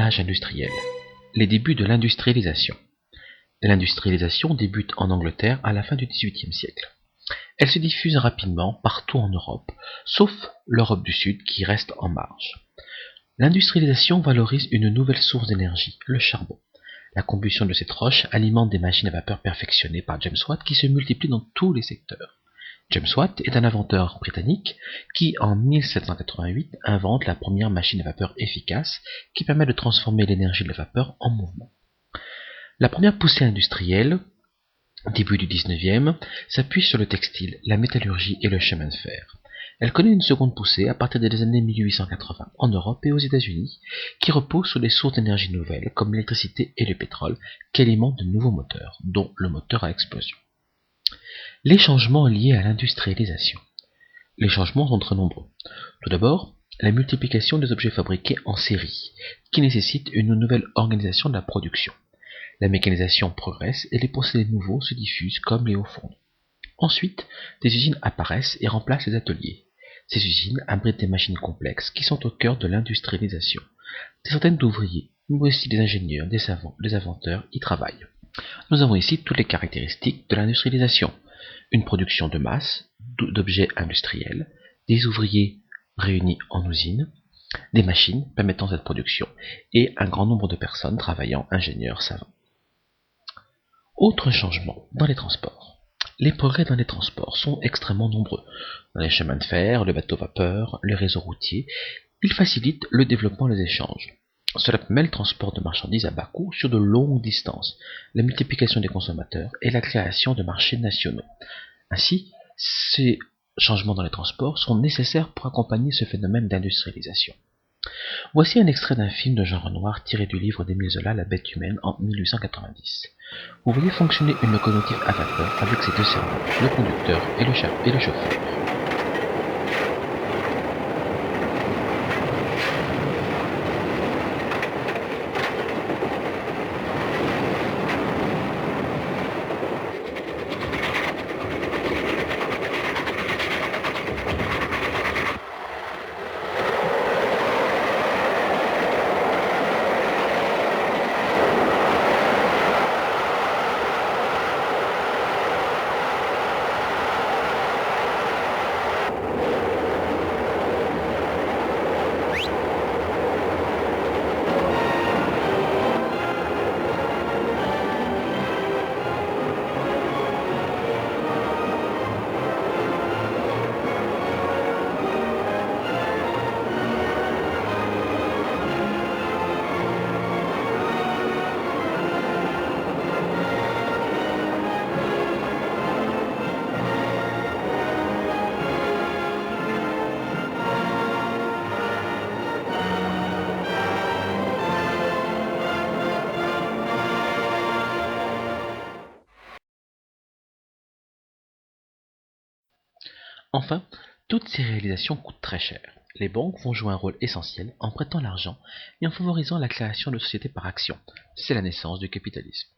âge industriel. Les débuts de l'industrialisation. L'industrialisation débute en Angleterre à la fin du XVIIIe siècle. Elle se diffuse rapidement partout en Europe, sauf l'Europe du Sud qui reste en marge. L'industrialisation valorise une nouvelle source d'énergie, le charbon. La combustion de cette roche alimente des machines à vapeur perfectionnées par James Watt qui se multiplient dans tous les secteurs. James Watt est un inventeur britannique qui, en 1788, invente la première machine à vapeur efficace qui permet de transformer l'énergie de la vapeur en mouvement. La première poussée industrielle, début du 19e, s'appuie sur le textile, la métallurgie et le chemin de fer. Elle connaît une seconde poussée à partir des années 1880 en Europe et aux États-Unis, qui repose sur des sources d'énergie nouvelles comme l'électricité et le pétrole, qui alimentent de nouveaux moteurs, dont le moteur à explosion. Les changements liés à l'industrialisation. Les changements sont très nombreux. Tout d'abord, la multiplication des objets fabriqués en série, qui nécessite une nouvelle organisation de la production. La mécanisation progresse et les procédés nouveaux se diffusent comme les hauts fourneaux. Ensuite, des usines apparaissent et remplacent les ateliers. Ces usines abritent des machines complexes qui sont au cœur de l'industrialisation. Des centaines d'ouvriers, mais aussi des ingénieurs, des savants, des inventeurs y travaillent. Nous avons ici toutes les caractéristiques de l'industrialisation. Une production de masse, d'objets industriels, des ouvriers réunis en usine, des machines permettant cette production et un grand nombre de personnes travaillant, ingénieurs, savants. Autre changement dans les transports. Les progrès dans les transports sont extrêmement nombreux. Dans les chemins de fer, le bateau vapeur, les réseaux routiers, ils facilitent le développement des échanges. Cela permet le transport de marchandises à bas coût sur de longues distances, la multiplication des consommateurs et la création de marchés nationaux. Ainsi, ces changements dans les transports sont nécessaires pour accompagner ce phénomène d'industrialisation. Voici un extrait d'un film de Jean Renoir tiré du livre d'Émile Zola, La bête humaine, en 1890. Vous voyez fonctionner une locomotive à vapeur avec ses deux cerveaux, le conducteur et le chauffeur. Enfin, toutes ces réalisations coûtent très cher. Les banques vont jouer un rôle essentiel en prêtant l'argent et en favorisant la création de sociétés par actions. C'est la naissance du capitalisme.